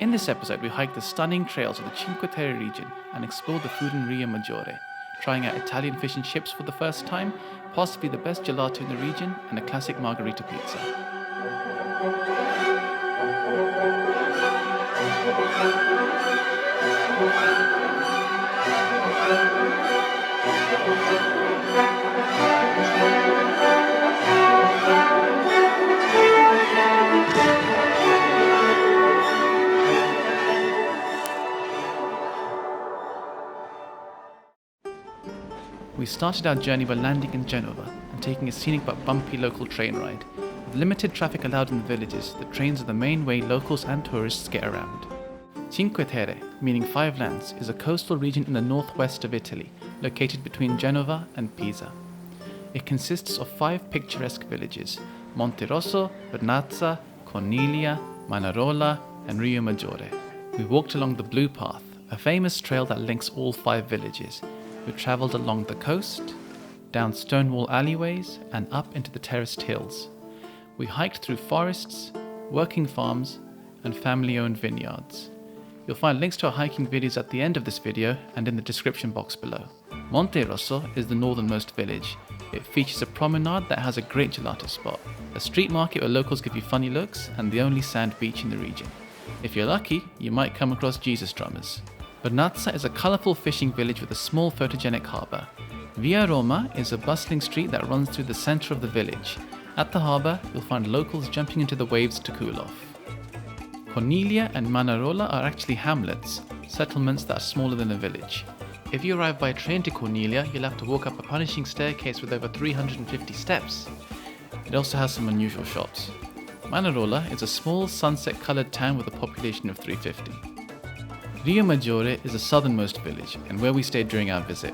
In this episode, we hiked the stunning trails of the Cinque Terre region and explored the food in Riomaggiore, trying out Italian fish and chips for the first time, possibly the best gelato in the region, and a classic Margherita pizza. We started our journey by landing in Genova and taking a scenic but bumpy local train ride. With limited traffic allowed in the villages, the trains are the main way locals and tourists get around. Cinque Terre, meaning five lands, is a coastal region in the northwest of Italy, located between Genova and Pisa. It consists of five picturesque villages: Monterosso, Vernazza, Cornelia, Manarola, and Riomaggiore. We walked along the Blue Path, a famous trail that links all five villages. We travelled along the coast, down stone wall alleyways, and up into the terraced hills. We hiked through forests, working farms, and family-owned vineyards. You'll find links to our hiking videos at the end of this video and in the description box below. Monterosso is the northernmost village. It features a promenade that has a great gelato spot, a street market where locals give you funny looks, and the only sand beach in the region. If you're lucky, you might come across Jesus drummers. Vernazza is a colourful fishing village with a small photogenic harbour. Via Roma is a bustling street that runs through the centre of the village. At the harbour, you'll find locals jumping into the waves to cool off. Cornelia and Manarola are actually hamlets, settlements that are smaller than a village. If you arrive by train to Cornelia, you'll have to walk up a punishing staircase with over 350 steps. It also has some unusual shops. Manarola is a small sunset-coloured town with a population of 350. Riomaggiore is the southernmost village and where we stayed during our visit.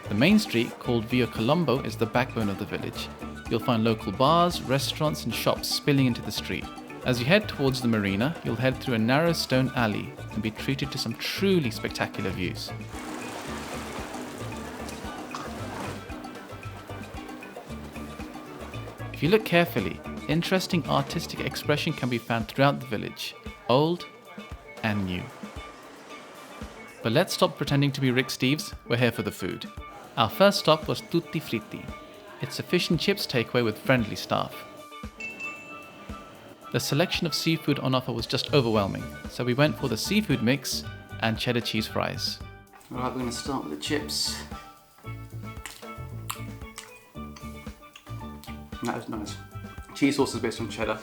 The main street, called Via Colombo, is the backbone of the village. You'll find local bars, restaurants and shops spilling into the street. As you head towards the marina, you'll head through a narrow stone alley and be treated to some truly spectacular views. If you look carefully, interesting artistic expression can be found throughout the village, old and new. But let's stop pretending to be Rick Steves, we're here for the food. Our first stop was Tutti Fritti. It's a fish and chips takeaway with friendly staff. The selection of seafood on offer was just overwhelming, so we went for the seafood mix and cheddar cheese fries. Alright, we're going to start with the chips. That is nice. Cheese sauce is based on cheddar.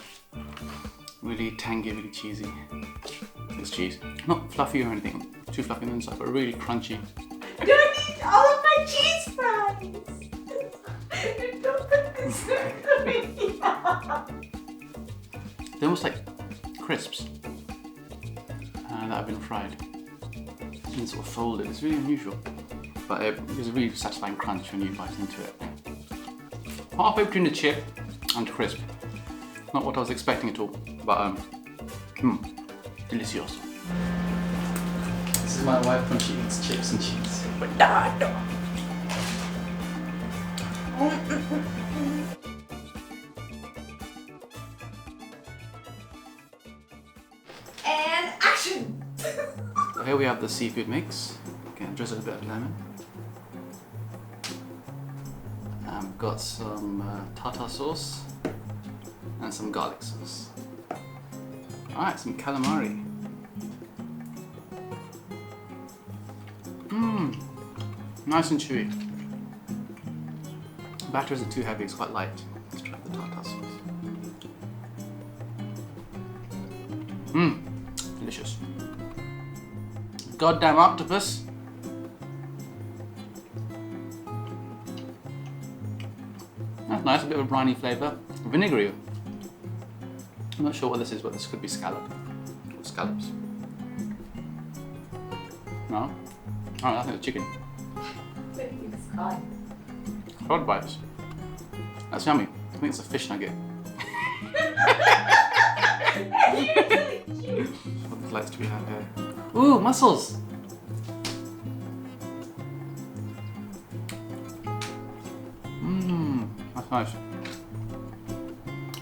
Really tangy, really cheesy. It's cheese. Not fluffy or anything. Too fluffy on the inside, but really crunchy. I don't need all of my cheese fries! Don't put this in me. They're almost like crisps that have been fried and sort of folded. It's really unusual, but there's a really satisfying crunch when you bite into it. Halfway between the chip and crisp. Not what I was expecting at all, but delicioso. This is my wife when she eats chips and cheese. Potato. And action! So here we have the seafood mix. Again, drizzle a bit of lemon. We've got some tartar sauce and some garlic sauce. Alright, some calamari. Nice and chewy. The batter isn't too heavy, it's quite light. Let's try the tartar sauce. Delicious. Goddamn octopus. That's nice, a bit of a briny flavour. Vinegary. I'm not sure what this is, but this could be scallop. Or scallops. No? Oh, I think it's chicken. Cod bites. That's yummy. I think it's a fish nugget. What delights do we have here? Ooh, mussels! That's nice.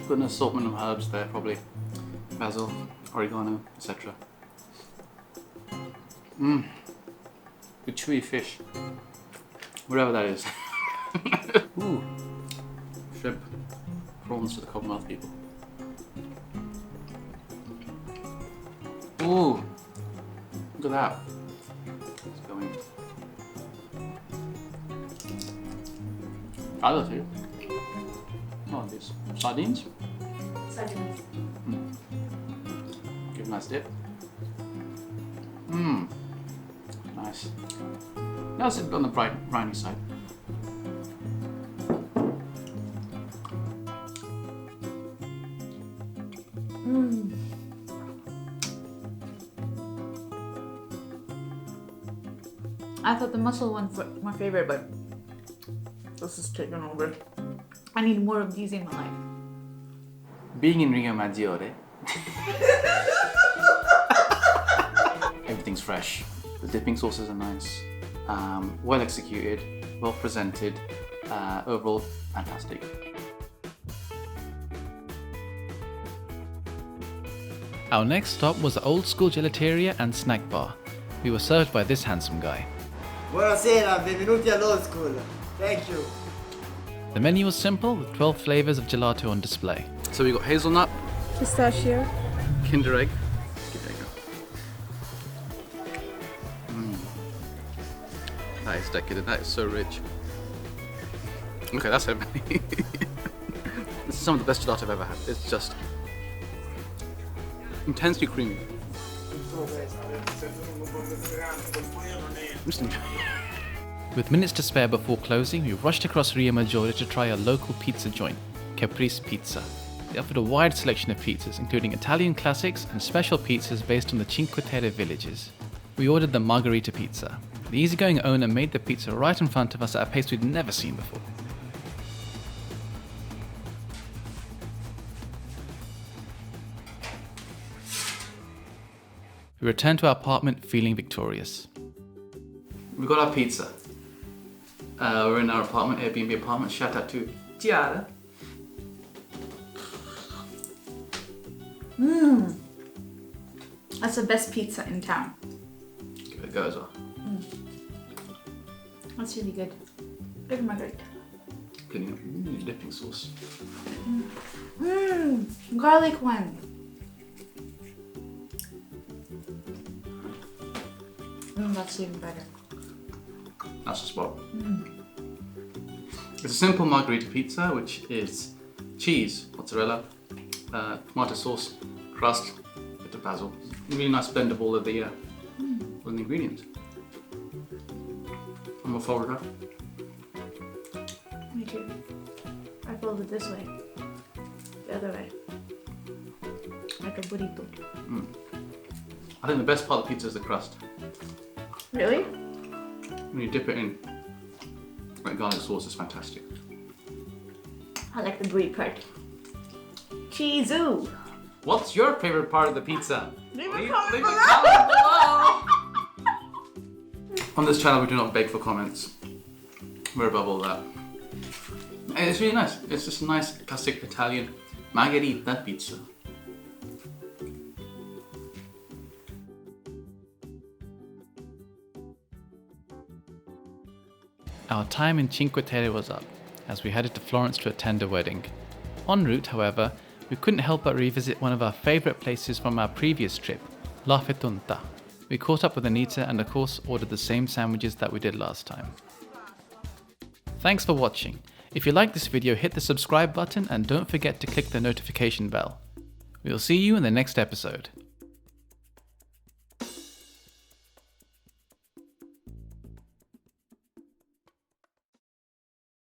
Got an assortment of herbs there, probably basil, oregano, etc. Good chewy fish. Whatever that is. Ooh. Shrimp. Prawns for the Commonwealth people. Ooh. Look at that. It's going. Try those here. Oh, these sardines. Sardines. Give a nice dip. Nice. Now it's on the briny side. I thought the mussel one's my favorite, but this is taken over. I need more of these in my life. Being in Riomaggiore, everything's fresh. The dipping sauces are nice, well executed, well presented, overall fantastic. Our next stop was the old school gelateria and snack bar. We were served by this handsome guy. Buonasera, benvenuti all'old school. Thank you. The menu was simple, with 12 flavours of gelato on display. So we got hazelnut, Pistachio. Kinder Egg. That is decadent, that is so rich. Okay, that's heavy. This is some of the best gelato I've ever had. It's just intensely creamy. With minutes to spare before closing, we rushed across Riomaggiore to try a local pizza joint, Kepris Pizza. They offered a wide selection of pizzas, including Italian classics and special pizzas based on the Cinque Terre villages. We ordered the Margherita pizza. The easygoing owner made the pizza right in front of us at a pace we'd never seen before. We returned to our apartment feeling victorious. We got our pizza. We're in our apartment, Airbnb apartment. Shout out to Tiara. That's the best pizza in town. Give it a go as well. That's really good. Good Margherita. Good dipping sauce. Garlic one. That's even better. That's the spot. It's a simple margherita pizza, which is cheese, mozzarella, tomato sauce, crust, bit of basil. Really nice blend of all of the ingredients. I'm all forward up. Me too. I fold it this way. The other way. Like a burrito. I think the best part of the pizza is the crust. Really? When you dip it in, like garlic sauce is fantastic. I like the brie part. Cheesoo! What's your favorite part of the pizza? Leave a Leave comment a below. comment below! On this channel we do not beg for comments. We're above all that. And it's really nice. It's just a nice classic Italian Margherita pizza. Our time in Cinque Terre was up, as we headed to Florence to attend a wedding. En route, however, we couldn't help but revisit one of our favourite places from our previous trip, La Fetonta. We caught up with Anita and of course ordered the same sandwiches that we did last time. Thanks for watching. If you like this video, hit the subscribe button and don't forget to click the notification bell. We'll see you in the next episode.